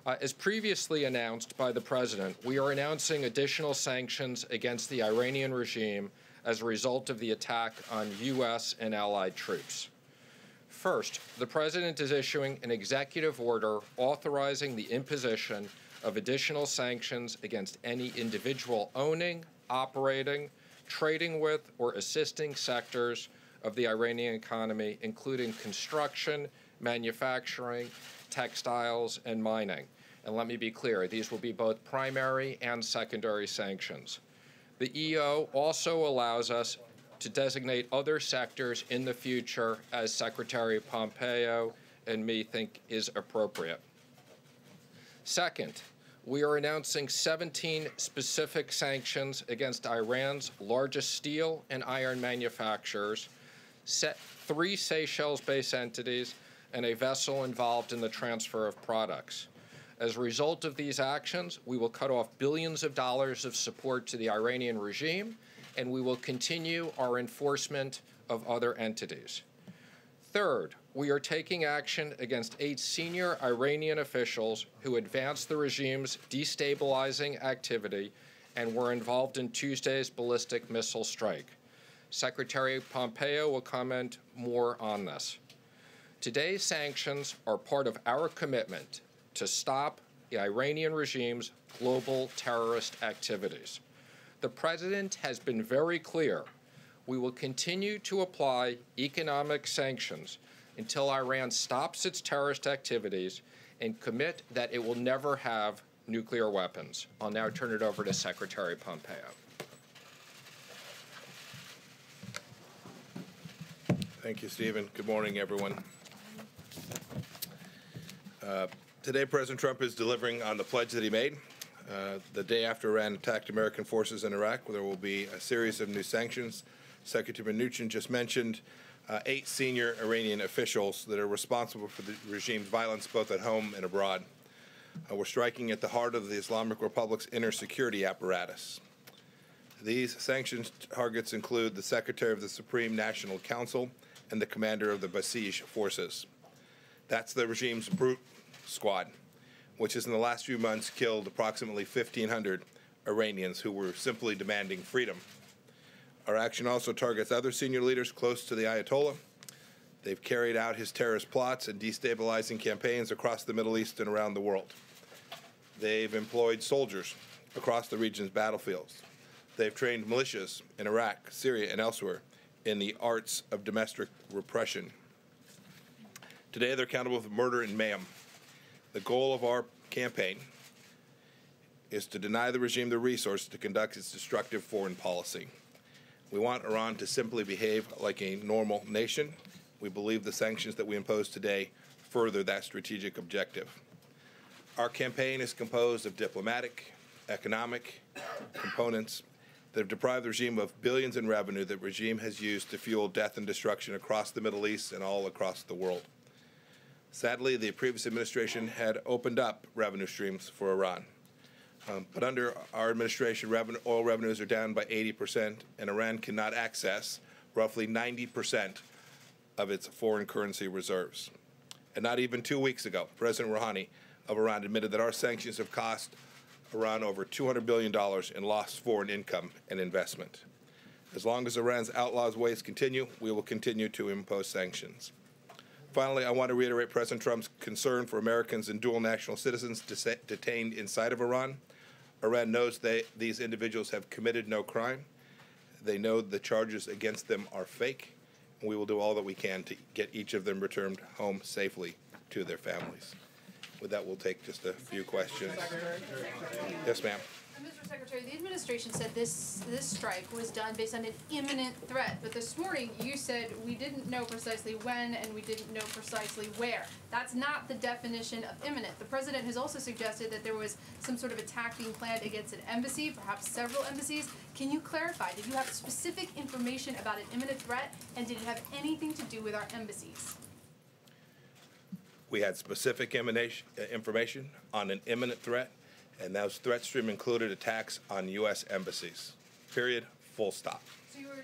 As previously announced by the President, we are announcing additional sanctions against the Iranian regime as a result of the attack on U.S. and allied troops. First, the President is issuing an executive order authorizing the imposition of additional sanctions against any individual owning, operating, trading with, or assisting sectors of the Iranian economy, including construction, manufacturing, textiles, and mining. And let me be clear, these will be both primary and secondary sanctions. The EO also allows us to designate other sectors in the future as Secretary Pompeo and me think is appropriate. Second, we are announcing 17 specific sanctions against Iran's largest steel and iron manufacturers, 3 Seychelles-based entities, and a vessel involved in the transfer of products. As a result of these actions, we will cut off billions of dollars of support to the Iranian regime, and we will continue our enforcement of other entities. Third, we are taking action against 8 senior Iranian officials who advanced the regime's destabilizing activity and were involved in Tuesday's ballistic missile strike. Secretary Pompeo will comment more on this. Today's sanctions are part of our commitment to stop the Iranian regime's global terrorist activities. The President has been very clear. We will continue to apply economic sanctions until Iran stops its terrorist activities and commit that it will never have nuclear weapons. I'll now turn it over to Secretary Pompeo. Thank you, Stephen. Good morning, everyone. Today, President Trump is delivering on the pledge that he made. The day after Iran attacked American forces in Iraq, there will be a series of new sanctions. Secretary Mnuchin just mentioned 8 senior Iranian officials that are responsible for the regime's violence both at home and abroad. We're striking at the heart of the Islamic Republic's inner security apparatus. These sanctions targets include the Secretary of the Supreme National Council and the commander of the Basij forces. That's the regime's brute squad, which has in the last few months killed approximately 1,500 Iranians who were simply demanding freedom. Our action also targets other senior leaders close to the Ayatollah. They've carried out his terrorist plots and destabilizing campaigns across the Middle East and around the world. They've employed soldiers across the region's battlefields. They've trained militias in Iraq, Syria, and elsewhere in the arts of domestic repression. Today, they're accountable for murder and mayhem. The goal of our campaign is to deny the regime the resources to conduct its destructive foreign policy. We want Iran to simply behave like a normal nation. We believe the sanctions that we impose today further that strategic objective. Our campaign is composed of diplomatic, economic components that have deprived the regime of billions in revenue that the regime has used to fuel death and destruction across the Middle East and all across the world. Sadly, the previous administration had opened up revenue streams for Iran. But under our administration, oil revenues are down by 80%, and Iran cannot access roughly 90% of its foreign currency reserves. And not even 2 weeks ago, President Rouhani of Iran admitted that our sanctions have cost Iran over $200 billion in lost foreign income and investment. As long as Iran's outlaws' ways continue, we will continue to impose sanctions. Finally, I want to reiterate President Trump's concern for Americans and dual national citizens detained inside of Iran. Iran knows these individuals have committed no crime. They know the charges against them are fake, and we will do all that we can to get each of them returned home safely to their families. With that, we'll take just a few questions. Yes, ma'am. Mr. Secretary, the administration said this strike was done based on an imminent threat, but this morning you said we didn't know precisely when and we didn't know precisely where. That's not the definition of imminent. The President has also suggested that there was some sort of attack being planned against an embassy, perhaps several embassies. Can you clarify, did you have specific information about an imminent threat, and did it have anything to do with our embassies? We had specific information on an imminent threat, and those threat stream included attacks on U.S. embassies. Period. Full stop. So you were